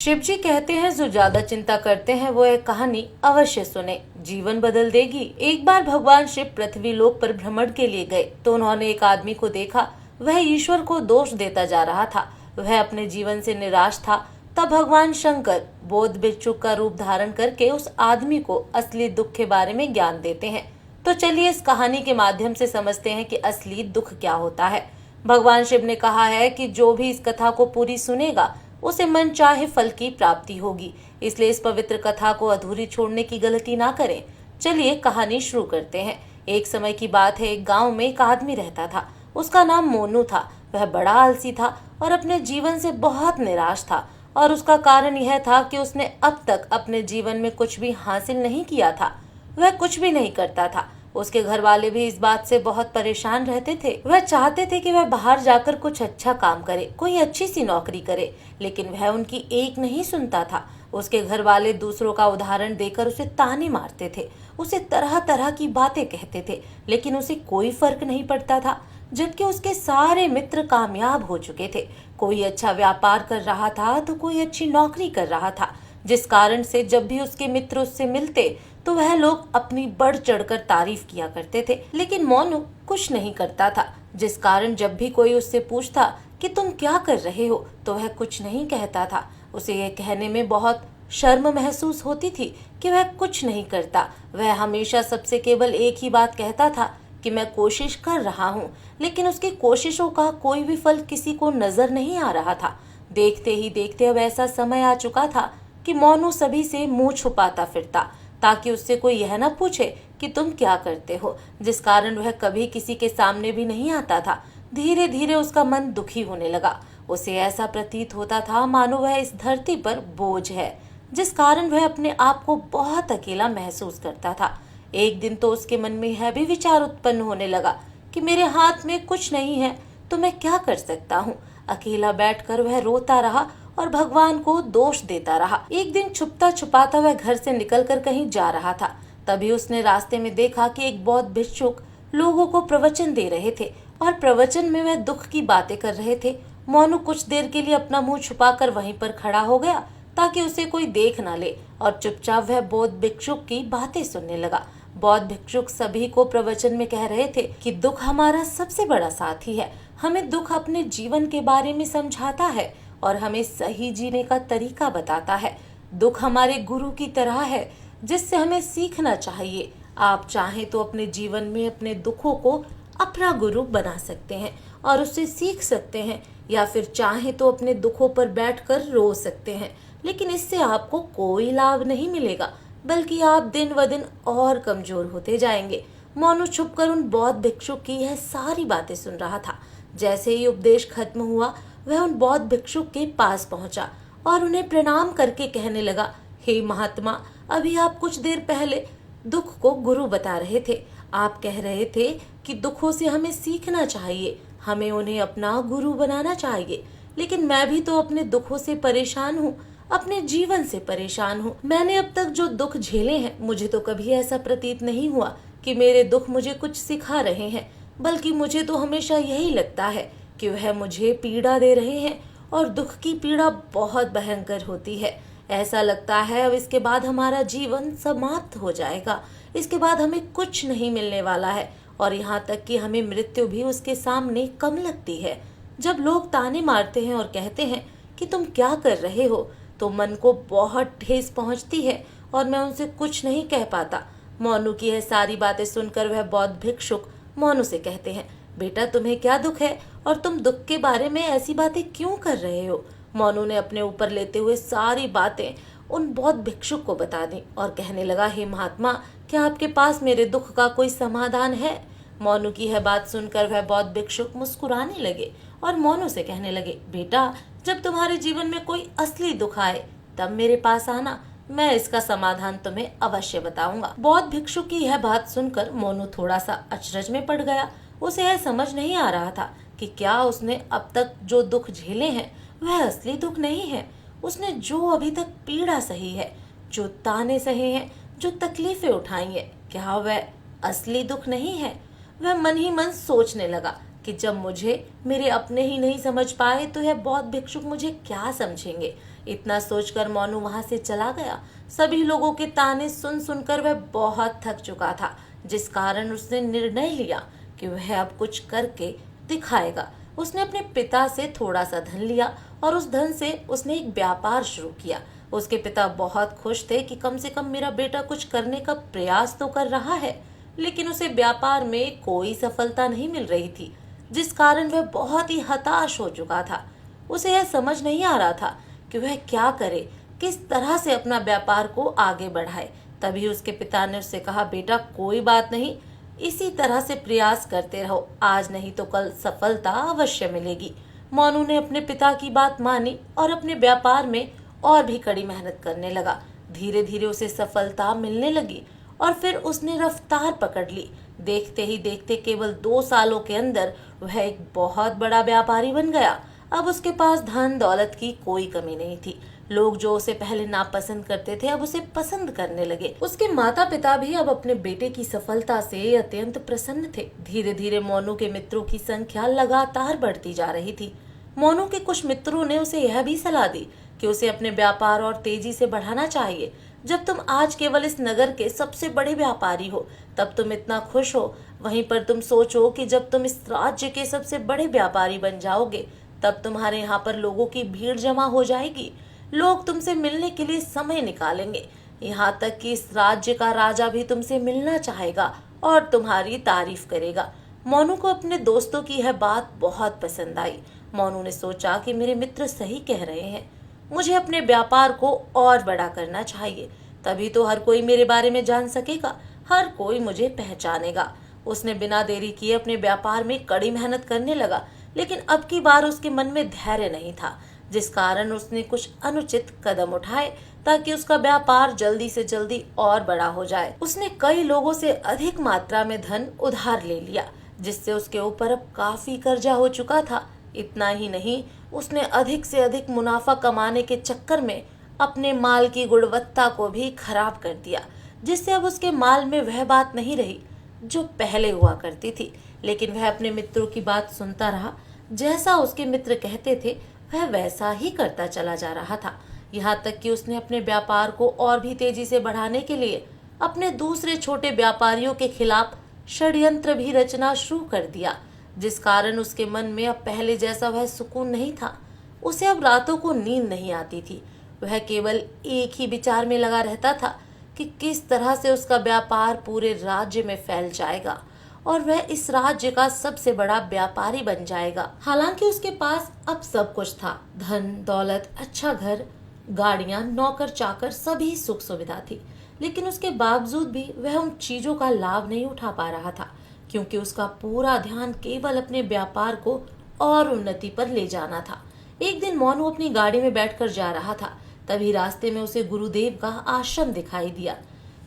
शिव जी कहते हैं जो ज्यादा चिंता करते हैं वो एक कहानी अवश्य सुने, जीवन बदल देगी। एक बार भगवान शिव पृथ्वी लोक पर भ्रमण के लिए गए तो उन्होंने एक आदमी को देखा। वह ईश्वर को दोष देता जा रहा था। वह अपने जीवन से निराश था। तब भगवान शंकर बौद्ध भिक्षुक का रूप धारण करके उस आदमी को असली दुख के बारे में ज्ञान देते हैं। तो चलिए इस कहानी के माध्यम से समझते हैं कि असली दुख क्या होता है। भगवान शिव ने कहा है कि जो भी इस कथा को पूरी सुनेगा उसे मन चाहे फल की प्राप्ति होगी। इसलिए इस पवित्र कथा को अधूरी छोड़ने की गलती ना करें। चलिए कहानी शुरू करते हैं। एक समय की बात है, एक गांव में एक आदमी रहता था। उसका नाम मोनू था। वह बड़ा आलसी था और अपने जीवन से बहुत निराश था। और उसका कारण यह था कि उसने अब तक अपने जीवन में कुछ भी हासिल नहीं किया था। वह कुछ भी नहीं करता था। उसके घर वाले भी इस बात से बहुत परेशान रहते थे। वह चाहते थे कि वह बाहर जाकर कुछ अच्छा काम करे, कोई अच्छी सी नौकरी करे, लेकिन वह उनकी एक नहीं सुनता था। उसके घर वाले दूसरों का उदाहरण देकर उसे ताने मारते थे, उसे तरह तरह की बातें कहते थे, लेकिन उसे कोई फर्क नहीं पड़ता था। जबकि उसके सारे मित्र कामयाब हो चुके थे। कोई अच्छा व्यापार कर रहा था तो कोई अच्छी नौकरी कर रहा था, जिस कारण से जब भी उसके मित्र उससे मिलते तो वह लोग अपनी बढ़ चढ़कर तारीफ किया करते थे। लेकिन मोनू कुछ नहीं करता था, जिस कारण जब भी कोई उससे पूछता कि तुम क्या कर रहे हो तो वह कुछ नहीं कहता था। उसे यह कहने में बहुत शर्म महसूस होती थी कि वह कुछ नहीं करता। वह हमेशा सबसे केवल एक ही बात कहता था कि मैं कोशिश कर रहा हूँ, लेकिन उसकी कोशिशों का कोई भी फल किसी को नजर नहीं आ रहा था। देखते ही देखते अब ऐसा समय आ चुका था कि मोनू सभी से मुंह छुपाता फिरता, ताकि उससे कोई यह न पूछे कि तुम क्या करते हो, जिस कारण वह कभी किसी के सामने भी नहीं आता था। धीरे धीरे उसका मन दुखी होने लगा। उसे ऐसा प्रतीत होता था मानो वह इस धरती पर बोझ है, जिस कारण वह अपने आप को बहुत अकेला महसूस करता था। एक दिन तो उसके मन में यह भी विचार उत्पन्न होने लगा कि मेरे हाथ में कुछ नहीं है तो मैं क्या कर सकता हूँ। अकेला बैठकर वह रोता रहा और भगवान को दोष देता रहा। एक दिन छुपता छुपाता वह घर से निकलकर कहीं जा रहा था। तभी उसने रास्ते में देखा कि एक बौद्ध भिक्षुक लोगों को प्रवचन दे रहे थे और प्रवचन में वह दुख की बातें कर रहे थे। मोनू कुछ देर के लिए अपना मुंह छुपाकर वहीं पर खड़ा हो गया ताकि उसे कोई देख न ले, और चुपचाप वह बौद्ध भिक्षुक की बातें सुनने लगा। बौद्ध भिक्षुक सभी को प्रवचन में कह रहे थे कि दुख हमारा सबसे बड़ा साथी है। हमें दुख अपने जीवन के बारे में समझाता है और हमें सही जीने का तरीका बताता है। दुख हमारे गुरु की तरह है जिससे हमें सीखना चाहिए। आप चाहें तो अपने जीवन में अपने दुखों को अपना गुरु बना सकते हैं और उससे सीख सकते हैं, या फिर चाहें तो अपने दुखों पर बैठकर रो सकते हैं, लेकिन इससे आपको कोई लाभ नहीं मिलेगा, बल्कि आप दिन व दिन और कमजोर होते जाएंगे। मोनू छुपकर उन बौद्ध भिक्षुक की यह सारी बातें सुन रहा था। जैसे ही उपदेश खत्म हुआ वह उन बौद्ध भिक्षुक के पास पहुंचा और उन्हें प्रणाम करके कहने लगा, हे महात्मा, अभी आप कुछ देर पहले दुख को गुरु बता रहे थे। आप कह रहे थे कि दुखों से हमें सीखना चाहिए, हमें उन्हें अपना गुरु बनाना चाहिए। लेकिन मैं भी तो अपने दुखों से परेशान हूँ, अपने जीवन से परेशान हूँ। मैंने अब तक जो दुख झेले हैं, मुझे तो कभी ऐसा प्रतीत नहीं हुआ कि मेरे दुख मुझे कुछ सिखा रहे हैं, बल्कि मुझे तो हमेशा यही लगता है कि वह मुझे पीड़ा दे रहे हैं। और दुख की पीड़ा बहुत भयंकर होती है। ऐसा लगता है अब इसके बाद हमारा जीवन समाप्त हो जाएगा, इसके बाद हमें कुछ नहीं मिलने वाला है, और यहाँ तक कि हमें मृत्यु भी उसके सामने कम लगती है। जब लोग ताने मारते हैं और कहते हैं कि तुम क्या कर रहे हो, तो मन को बहुत ठेस पहुंचती है और मैं उनसे कुछ नहीं कह पाता। मोनू की यह सारी बातें सुनकर वह बौद्ध भिक्षुक मोनू से कहते हैं, बेटा तुम्हें क्या दुख है और तुम दुख के बारे में ऐसी बातें क्यों कर रहे हो। मोनू ने अपने ऊपर लेते हुए सारी बातें उन बौद्ध भिक्षुक को बता दी और कहने लगा, हे महात्मा, क्या आपके पास मेरे दुख का कोई समाधान है। मोनू की यह बात सुनकर वह बौद्ध भिक्षुक मुस्कुराने लगे और मोनू से कहने लगे, बेटा, जब तुम्हारे जीवन में कोई असली दुख आए तब मेरे पास आना, मैं इसका समाधान तुम्हें अवश्य बताऊंगा। बौद्ध भिक्षुक की यह बात सुनकर मोनू थोड़ा सा अचरज में पड़ गया। उसे यह समझ नहीं आ रहा था कि क्या उसने अब तक जो दुख झेले हैं वह असली दुख नहीं है। उसने जो अभी तक पीड़ा सही है, जो ताने सहे हैं, जो तकलीफें उठाई हैं, क्या वह असली दुख नहीं है। वह मन ही मन सोचने लगा कि जब मुझे मेरे अपने ही नहीं समझ पाए तो यह बौद्ध भिक्षुक मुझे क्या समझेंगे। इतना सोचकर मोनू वहां से चला गया। सभी लोगों के ताने सुन सुनकर वह बहुत थक चुका था, जिस कारण उसने निर्णय लिया कि वह अब कुछ करके दिखाएगा। उसने अपने पिता से थोड़ा सा धन लिया और उस धन से उसने एक व्यापार शुरू किया। उसके पिता बहुत खुश थे कि कम से कम मेरा बेटा कुछ करने का प्रयास तो कर रहा है, लेकिन उसे व्यापार में कोई सफलता नहीं मिल रही थी, जिस कारण वह बहुत ही हताश हो चुका था। उसे यह समझ नहीं आ रहा था कि वह क्या करे, किस तरह से अपना व्यापार को आगे बढ़ाए। तभी उसके पिता ने उससे कहा, बेटा कोई बात नहीं, इसी तरह से प्रयास करते रहो, आज नहीं तो कल सफलता अवश्य मिलेगी। मोनू ने अपने पिता की बात मानी और अपने व्यापार में और भी कड़ी मेहनत करने लगा। धीरे धीरे उसे सफलता मिलने लगी और फिर उसने रफ्तार पकड़ ली। देखते ही देखते केवल 2 सालों के अंदर वह एक बहुत बड़ा व्यापारी बन गया। अब उसके पास धन दौलत की कोई कमी नहीं थी। लोग जो उसे पहले नापसंद करते थे अब उसे पसंद करने लगे। उसके माता पिता भी अब अपने बेटे की सफलता से अत्यंत प्रसन्न थे। धीरे धीरे मोनू के मित्रों की संख्या लगातार बढ़ती जा रही थी। मोनू के कुछ मित्रों ने उसे यह भी सलाह दी कि उसे अपने व्यापार और तेजी से बढ़ाना चाहिए। जब तुम आज केवल इस नगर के सबसे बड़े व्यापारी हो तब तुम इतना खुश हो, वहीं पर तुम सोचो कि जब तुम इस राज्य के सबसे बड़े व्यापारी बन जाओगे तब तुम्हारे यहाँ पर लोगों की भीड़ जमा हो जाएगी। लोग तुमसे मिलने के लिए समय निकालेंगे, यहाँ तक कि इस राज्य का राजा भी तुमसे मिलना चाहेगा और तुम्हारी तारीफ करेगा। मोनू को अपने दोस्तों की यह बात बहुत पसंद आई। मोनू ने सोचा कि मेरे मित्र सही कह रहे हैं, मुझे अपने व्यापार को और बड़ा करना चाहिए, तभी तो हर कोई मेरे बारे में जान सकेगा, हर कोई मुझे पहचानेगा। उसने बिना देरी किए अपने व्यापार में कड़ी मेहनत करने लगा, लेकिन अब की बार उसके मन में धैर्य नहीं था, जिस कारण उसने कुछ अनुचित कदम उठाए ताकि उसका व्यापार जल्दी से जल्दी और बड़ा हो जाए। उसने कई लोगों से अधिक मात्रा में धन उधार ले लिया, जिससे उसके ऊपर अब काफी कर्जा हो चुका था। इतना ही नहीं, उसने अधिक से अधिक मुनाफा कमाने के चक्कर में अपने माल की गुणवत्ता को भी खराब कर दिया, जिससे अब उसके माल में वह बात नहीं रही जो पहले हुआ करती थी। लेकिन वह अपने मित्रों की बात सुनता रहा। जैसा उसके मित्र कहते थे वह वैसा ही करता चला जा रहा था। यहाँ तक कि उसने अपने व्यापार को और भी तेजी से बढ़ाने के लिए अपने दूसरे छोटे व्यापारियों के खिलाफ षड्यंत्र भी रचना शुरू कर दिया, जिस कारण उसके मन में अब पहले जैसा वह सुकून नहीं था। उसे अब रातों को नींद नहीं आती थी। वह केवल एक ही विचार में लगा रहता था कि किस तरह से उसका व्यापार पूरे राज्य में फैल जाएगा और वह इस राज्य का सबसे बड़ा व्यापारी बन जाएगा। हालांकि उसके पास अब सब कुछ था, धन दौलत, अच्छा घर, गाड़ियां, नौकर चाकर, सभी सुख सुविधा थी, लेकिन उसके बावजूद भी वह उन चीजों का लाभ नहीं उठा पा रहा था, क्योंकि उसका पूरा ध्यान केवल अपने व्यापार को और उन्नति पर ले जाना था। एक दिन मोनू अपनी गाड़ी में बैठकर जा रहा था, तभी रास्ते में उसे गुरुदेव का आश्रम दिखाई दिया।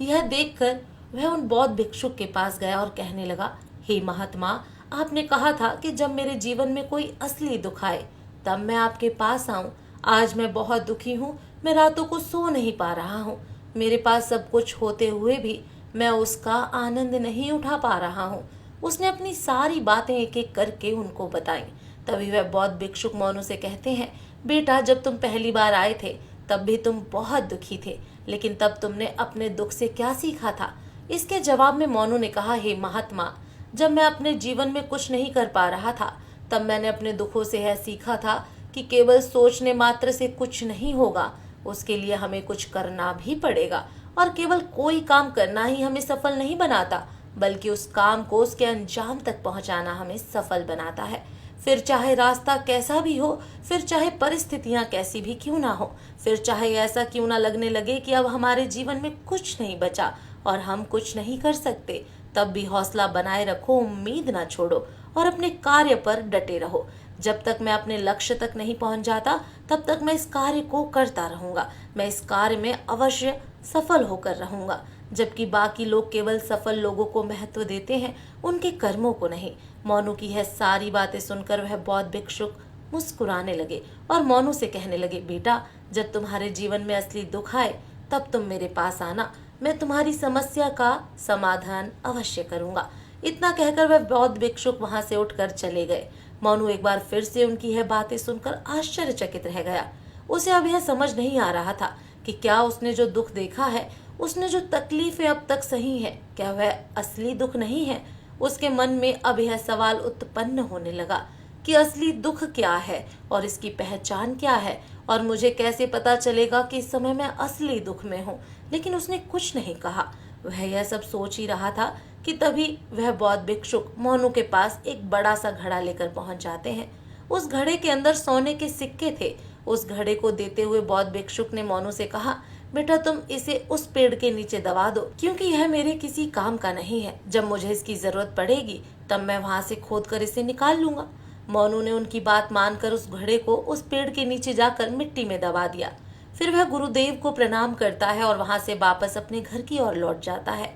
यह देखकर वह उन बौद्ध भिक्षुक के पास गया और कहने लगा, हे महात्मा, आपने कहा था कि जब मेरे जीवन में कोई असली दुख आए तब मैं आपके पास आऊं। आज मैं बहुत दुखी हूँ, मैं रातों को सो नहीं पा रहा हूँ। मेरे पास सब कुछ होते हुए भी मैं उसका आनंद नहीं उठा पा रहा हूँ। उसने अपनी सारी बातें एक एक करके उनको बताई। तभी वह बौद्ध भिक्षुक मोनू से कहते हैं, बेटा, जब तुम पहली बार आए थे तब भी तुम बहुत दुखी थे, लेकिन तब तुमने अपने दुख से क्या सीखा था? इसके जवाब में मोनू ने कहा, हे महात्मा, जब मैं अपने जीवन में कुछ नहीं कर पा रहा था तब मैंने अपने दुखों से यह सीखा था कि केवल सोचने मात्र से कुछ नहीं होगा, उसके लिए हमें कुछ करना भी पड़ेगा, और केवल कोई काम करना ही हमें सफल नहीं बनाता, बल्कि उस काम को उसके अंजाम तक पहुंचाना हमें सफल बनाता है। फिर चाहे रास्ता कैसा भी हो, फिर चाहे परिस्थितियां कैसी भी क्यों ना हो, फिर चाहे ऐसा क्यों ना लगने लगे कि अब हमारे जीवन में कुछ नहीं बचा और हम कुछ नहीं कर सकते, तब भी हौसला बनाए रखो, उम्मीद ना छोड़ो और अपने कार्य पर डटे रहो। जब तक मैं अपने लक्ष्य तक नहीं पहुंच जाता तब तक मैं इस कार्य को करता रहूंगा, मैं इस कार्य में अवश्य सफल होकर रहूंगा। जबकि बाकी लोग केवल सफल लोगों को महत्व देते हैं, उनके कर्मों को नहीं। मोनू की यह सारी बातें सुनकर वह बौद्ध भिक्षुक मुस्कुराने लगे और मोनू से कहने लगे, बेटा, जब तुम्हारे जीवन में असली दुख आए तब तुम मेरे पास आना, मैं तुम्हारी समस्या का समाधान अवश्य करूंगा। इतना कहकर वह बौद्ध भिक्षुक वहां से उठकर चले गए। मोनू एक बार फिर से उनकी यह बातें सुनकर आश्चर्यचकित रह गया। उसे अब यह समझ नहीं आ रहा था कि क्या उसने जो दुख देखा है, उसने जो तकलीफें अब तक सही है, क्या वह असली दुख नहीं है। उसके मन में अब यह सवाल उत्पन्न होने लगा कि असली दुख क्या है और इसकी पहचान क्या है, और मुझे कैसे पता चलेगा कि इस समय मैं असली दुख में हूँ। लेकिन उसने कुछ नहीं कहा। वह यह सब सोच ही रहा था कि तभी वह बौद्ध भिक्षुक मोनू के पास एक बड़ा सा घड़ा लेकर पहुंच जाते हैं। उस घड़े के अंदर सोने के सिक्के थे। उस घड़े को देते हुए बौद्ध भिक्षुक ने मोनू से कहा, बेटा तुम इसे उस पेड़ के नीचे दबा दो, क्योंकि यह मेरे किसी काम का नहीं है। जब मुझे इसकी जरूरत पड़ेगी तब मैं वहां से खोद कर इसे निकाल लूंगा। मोनू ने उनकी बात मानकर उस घड़े को उस पेड़ के नीचे जाकर मिट्टी में दबा दिया। फिर वह गुरुदेव को प्रणाम करता है और वहां से वापस अपने घर की ओर लौट जाता है।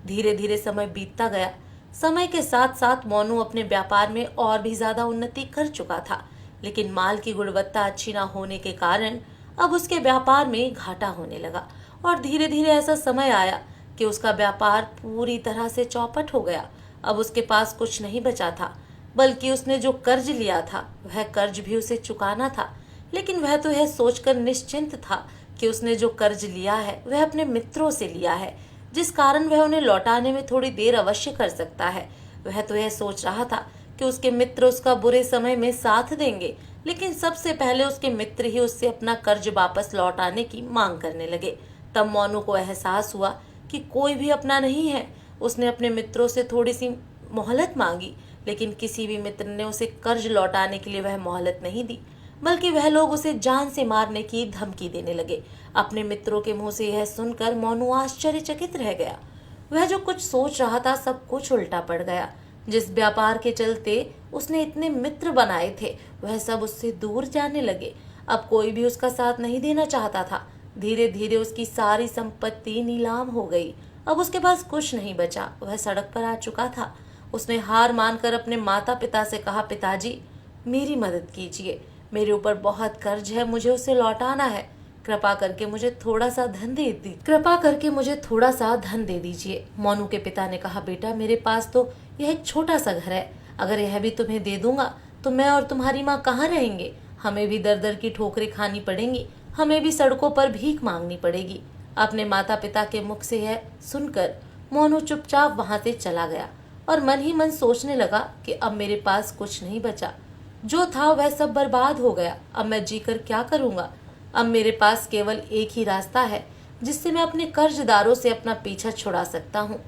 धीरे धीरे समय बीतता गया। समय के साथ साथ मोनू अपने व्यापार में और भी ज्यादा उन्नति कर चुका था, लेकिन माल की गुणवत्ता अच्छी न होने के कारण अब उसके व्यापार में घाटा होने लगा। और धीरे धीरे ऐसा समय आया कि उसका व्यापार पूरी तरह से चौपट हो गया। अब उसके पास कुछ नहीं बचा था, बल्कि उसने जो कर्ज लिया था वह कर्ज भी उसे चुकाना था। लेकिन वह तो यह सोचकर निश्चिंत था कि उसने जो कर्ज लिया है वह अपने मित्रों से लिया है, जिस कारण वह उन्हें लौटाने में थोड़ी देर अवश्य कर सकता है। वह तो यह सोच रहा था कि उसके मित्र उसका बुरे समय में साथ देंगे, लेकिन सबसे पहले उसके मित्र ही उससे अपना कर्ज वापस लौटाने की मांग करने लगे। तब मोनू को एहसास हुआ कि कोई भी अपना नहीं है। उसने अपने मित्रों से थोड़ी सी मोहलत मांगी, लेकिन किसी भी मित्र ने उसे कर्ज लौटाने के लिए वह मोहलत नहीं दी, बल्कि वह लोग उसे जान से मारने की धमकी देने लगे। अपने मित्रों के मुंह से यह सुनकर मोनू आश्चर्यचकित रह गया। वह जो कुछ सोच रहा था सब कुछ उल्टा पड़ गया। जिस व्यापार के चलते उसने इतने मित्र बनाए थे वह सब उससे दूर जाने लगे। अब कोई भी उसका साथ नहीं देना चाहता था। धीरे धीरे उसकी सारी संपत्ति नीलाम हो गई। अब उसके पास कुछ नहीं बचा। वह सड़क पर आ चुका था। उसने हार मानकर अपने माता पिता से कहा, पिताजी मेरी मदद कीजिए, मेरे ऊपर बहुत कर्ज है, मुझे उसे लौटाना है। कृपा करके मुझे थोड़ा सा धन दे दीजिए। मोनू के पिता ने कहा, बेटा मेरे पास तो यह एक छोटा सा घर है, अगर यह भी तुम्हें दे दूंगा तो मैं और तुम्हारी माँ कहाँ रहेंगे? हमें भी दर दर की ठोकरें खानी पड़ेंगी, हमें भी सड़कों पर भीख मांगनी पड़ेगी। अपने माता पिता के मुख से यह सुनकर मोनू चुपचाप वहां से चला गया और मन ही मन सोचने लगा कि अब मेरे पास कुछ नहीं बचा, जो था वह सब बर्बाद हो गया। अब मैं जीकर क्या करूंगा? अब मेरे पास केवल एक ही रास्ता है जिससे मैं अपने कर्जदारों से अपना पीछा छुड़ा सकता हूँ।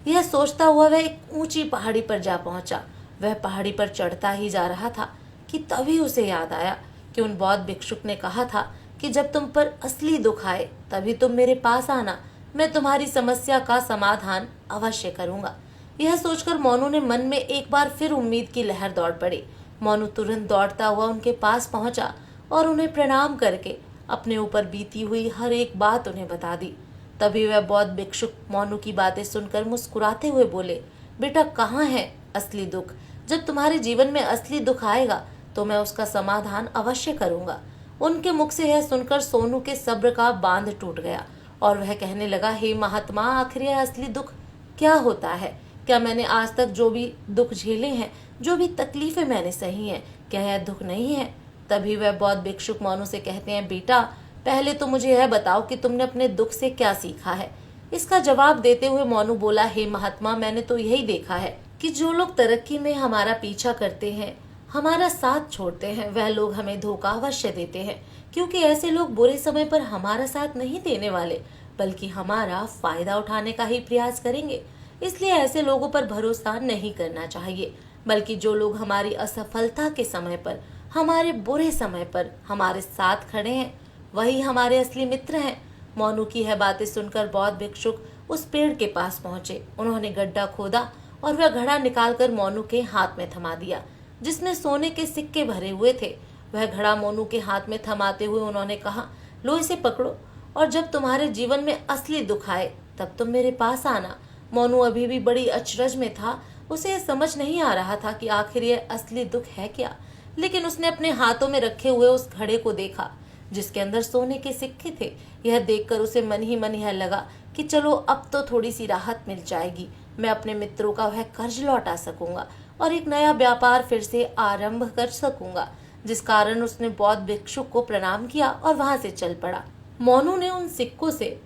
यह सोचता हुआ वह एक ऊंची पहाड़ी पर जा पहुंचा। वह पहाड़ी पर चढ़ता ही जा रहा था कि तभी उसे याद आया कि उन बौद्ध भिक्षुक ने कहा था कि जब तुम पर असली दुख आए तभी तुम मेरे पास आना, मैं तुम्हारी समस्या का समाधान अवश्य करूंगा। यह सोचकर मोनू ने मन में एक बार फिर उम्मीद की लहर दौड़ पड़ी। मोनू तुरंत दौड़ता हुआ उनके पास पहुंचा और उन्हें प्रणाम करके अपने ऊपर बीती हुई हर एक बात उन्हें बता दी। तभी वह बौद्ध भिक्षुक मोनू की बातें सुनकर मुस्कुराते हुए बोले, बेटा कहाँ है असली दुख? जब तुम्हारे जीवन में असली दुख आएगा तो मैं उसका समाधान अवश्य करूंगा। उनके मुख से यह सुनकर सोनू के सब्र का बांध टूट गया और वह कहने लगा, हे महात्मा, आखिर यह असली दुख क्या होता है? क्या मैंने आज तक जो भी दुख झेले हैं, जो भी तकलीफें मैंने सही हैं, क्या यह दुख नहीं है? तभी वह बौद्ध भिक्षुक मोनू से कहते हैं, बेटा पहले तो मुझे यह बताओ कि तुमने अपने दुख से क्या सीखा है। इसका जवाब देते हुए मोनू बोला, हे महात्मा, मैंने तो यही देखा है कि जो लोग तरक्की में हमारा पीछा करते हैं, हमारा साथ छोड़ते हैं, वह लोग हमें धोखा अवश्य देते हैं, क्योंकि ऐसे लोग बुरे समय पर हमारा साथ नहीं देने वाले, बल्कि हमारा फायदा उठाने का ही प्रयास करेंगे। इसलिए ऐसे लोगों पर भरोसा नहीं करना चाहिए, बल्कि जो लोग हमारी असफलता के समय पर, हमारे बुरे समय पर हमारे साथ खड़े हैं, वही हमारे असली मित्र हैं। मोनू की यह बातें सुनकर बौद्ध भिक्षुक उस पेड़ के पास पहुंचे। उन्होंने गड्ढा खोदा और वह घड़ा निकालकर मोनू के हाथ में थमा दिया, जिसमें सोने के सिक्के भरे हुए थे। वह घड़ा मोनू के हाथ में थमाते हुए उन्होंने कहा, लो इसे पकड़ो, और जब तुम्हारे जीवन में असली दुख आए तब तुम मेरे पास आना। मोनू अभी भी बड़ी अचरज में था। उसे यह समझ नहीं आ रहा था कि आखिर यह असली दुख है क्या। लेकिन उसने अपने हाथों में रखे हुए उस घड़े को देखा जिसके अंदर सोने के सिक्के थे। यह देखकर उसे मन ही मन यह लगा कि चलो अब तो थोड़ी सी राहत मिल जाएगी, मैं अपने मित्रों का वह कर्ज लौटा सकूंगा और एक नया व्यापार फिर से आरंभ कर सकूंगा। जिस कारण उसने बौद्ध भिक्षुक को प्रणाम किया और वहां से चल पड़ा। मोनू ने उन सिक्कों से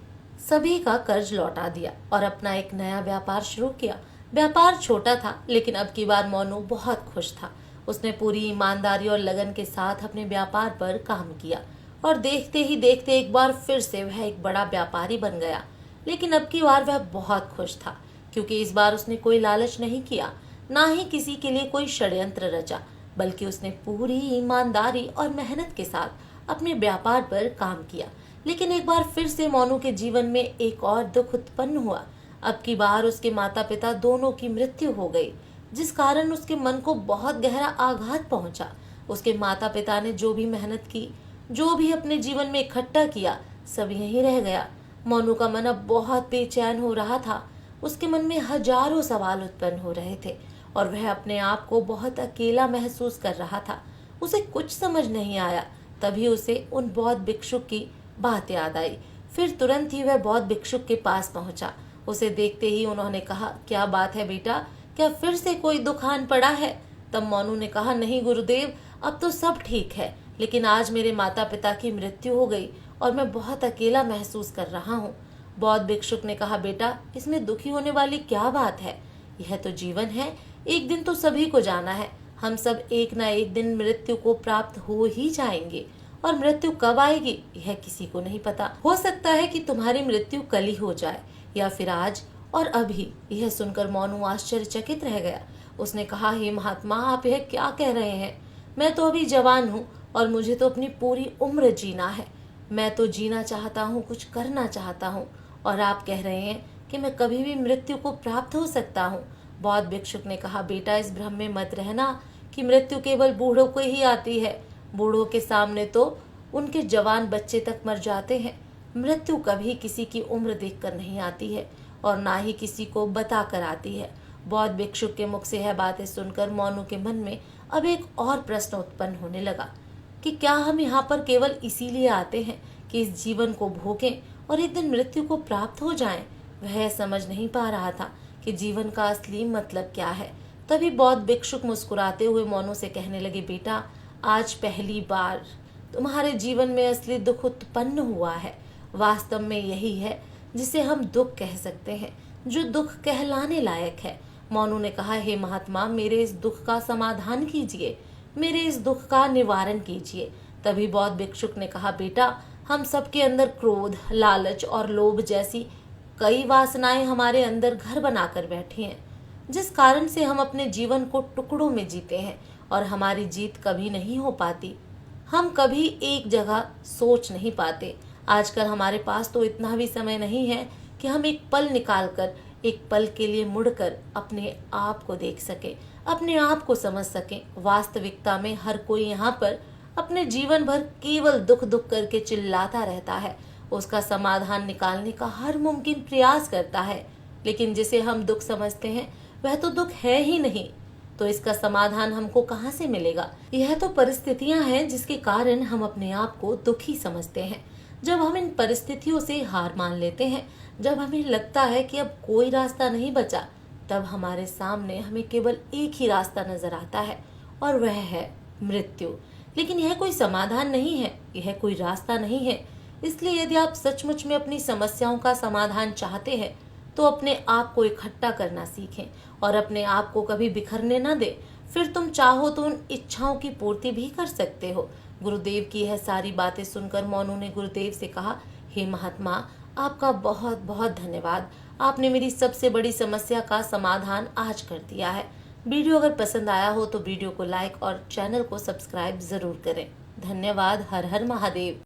सभी का कर्ज लौटा दिया और अपना एक नया व्यापार शुरू किया। व्यापार छोटा था, लेकिन अब की बार मोनू बहुत खुश था। उसने पूरी ईमानदारी और लगन के साथ अपने व्यापार पर काम किया और देखते ही देखते एक बार फिर से वह एक बड़ा व्यापारी बन गया। लेकिन अब की बार वह बहुत खुश था, क्योंकि इस बार उसने कोई लालच नहीं किया, ना ही किसी के लिए कोई षड्यंत्र रचा, बल्कि उसने पूरी ईमानदारी और मेहनत के साथ अपने व्यापार पर काम किया। लेकिन एक बार फिर से मोनू के जीवन में एक और दुख उत्पन्न हुआ। अब की बार उसके माता पिता दोनों की मृत्यु हो गई, जिस कारण उसके मन को बहुत गहरा आघात पहुंचा। उसके माता पिता ने जो भी मेहनत की, जो भी अपने जीवन में इकट्ठा किया, सब यहीं रह गया। मोनू का मन अब बहुत बेचैन हो रहा था। उसके मन में हजारों सवाल उत्पन्न हो रहे थे और वह अपने आप को बहुत अकेला महसूस कर रहा था। उसे कुछ समझ नहीं आया। तभी उसे उन बौद्ध भिक्षुक की बात याद आई। फिर तुरंत ही वह बौद्ध भिक्षुक के पास पहुंचा। उसे देखते ही उन्होंने कहा, क्या बात है बेटा, क्या फिर से कोई दुख आन पड़ा है? तब मोनू ने कहा, नहीं गुरुदेव, अब तो सब ठीक है, लेकिन आज मेरे माता पिता की मृत्यु हो गई और मैं बहुत अकेला महसूस कर रहा हूँ। बौद्ध भिक्षुक ने कहा, बेटा, इसमें दुखी होने वाली क्या बात है? यह तो जीवन है, एक दिन तो सभी को जाना है। हम सब एक न एक दिन मृत्यु को प्राप्त हो ही जाएंगे, और मृत्यु कब आएगी यह किसी को नहीं पता। हो सकता है कि तुम्हारी मृत्यु कल ही हो जाए या फिर आज और अभी। यह सुनकर मोनू आश्चर्यचकित रह गया। उसने कहा, हे महात्मा, आप यह क्या कह रहे हैं? मैं तो अभी जवान हूँ और मुझे तो अपनी पूरी उम्र जीना है। मैं तो जीना चाहता हूँ, कुछ करना चाहता हूँ, और आप कह रहे हैं कि मैं कभी भी मृत्यु को प्राप्त हो सकता हूँ। बौद्ध भिक्षुक ने कहा, बेटा, इस भ्रम में मत रहना कि मृत्यु केवल बूढ़ों को ही आती है। बूढ़ों के सामने तो उनके जवान बच्चे तक मर जाते हैं। मृत्यु कभी किसी की उम्र देखकर नहीं आती है और ना ही किसी को बता कर आती है। बौद्ध भिक्षुक के मुख से यह बातें सुनकर मोनू के मन में अब एक और प्रश्न उत्पन्न होने लगा कि क्या हम यहाँ पर केवल इसीलिए आते हैं कि इस जीवन को भोगें और एक दिन मृत्यु को प्राप्त हो जाएं? वह समझ नहीं पा रहा था कि जीवन का असली मतलब क्या है। तभी बौद्ध भिक्षुक मुस्कुराते हुए मोनू से कहने लगे, बेटा, आज पहली बार तुम्हारे जीवन में असली दुख उत्पन्न हुआ है। वास्तव में यही है जिसे हम दुख कह सकते हैं, जो दुख कहलाने लायक है। मोनू ने कहा, हे महात्मा, मेरे इस दुख का समाधान कीजिए, मेरे इस दुख का निवारण कीजिए। तभी बौद्ध भिक्षुक ने कहा, बेटा, हम सबके अंदर क्रोध, लालच और लोभ जैसी कई वासनाएं हमारे अंदर घर बनाकर बैठी हैं, जिस कारण से हम अपने जीवन को टुकड़ों में जीते हैं और हमारी जीत कभी नहीं हो पाती। हम कभी एक जगह सोच नहीं पाते। आजकल हमारे पास तो इतना भी समय नहीं है कि हम एक पल निकालकर, एक पल के लिए मुड़कर अपने आप को देख सकें, अपने आप को समझ सकें। वास्तविकता में हर कोई यहाँ पर अपने जीवन भर केवल दुख दुख करके चिल्लाता रहता है। उसका समाधान निकालने का हर मुमकिन प्रयास करता है, लेकिन जिसे हम दुख समझते हैं वह तो दुख है ही नहीं, तो इसका समाधान हमको कहाँ से मिलेगा? यह तो परिस्थितियां हैं जिसके कारण हम अपने आप को दुखी समझते हैं। जब हम इन परिस्थितियों से हार मान लेते हैं, जब हमें लगता है कि अब कोई रास्ता नहीं बचा, तब हमारे सामने हमें केवल एक ही रास्ता नजर आता है और वह है मृत्यु। लेकिन यह कोई समाधान नहीं है, यह कोई रास्ता नहीं है। इसलिए यदि आप सचमुच में अपनी समस्याओं का समाधान चाहते हैं तो अपने आप को इकट्ठा करना सीखें और अपने आप को कभी बिखरने न दें। फिर तुम चाहो तो उन इच्छाओं की पूर्ति भी कर सकते हो। गुरुदेव की यह सारी बातें सुनकर मोनू ने गुरुदेव से कहा, हे महात्मा, आपका बहुत बहुत धन्यवाद। आपने मेरी सबसे बड़ी समस्या का समाधान आज कर दिया है। वीडियो अगर पसंद आया हो तो वीडियो को लाइक और चैनल को सब्सक्राइब जरूर करें। धन्यवाद। हर हर महादेव।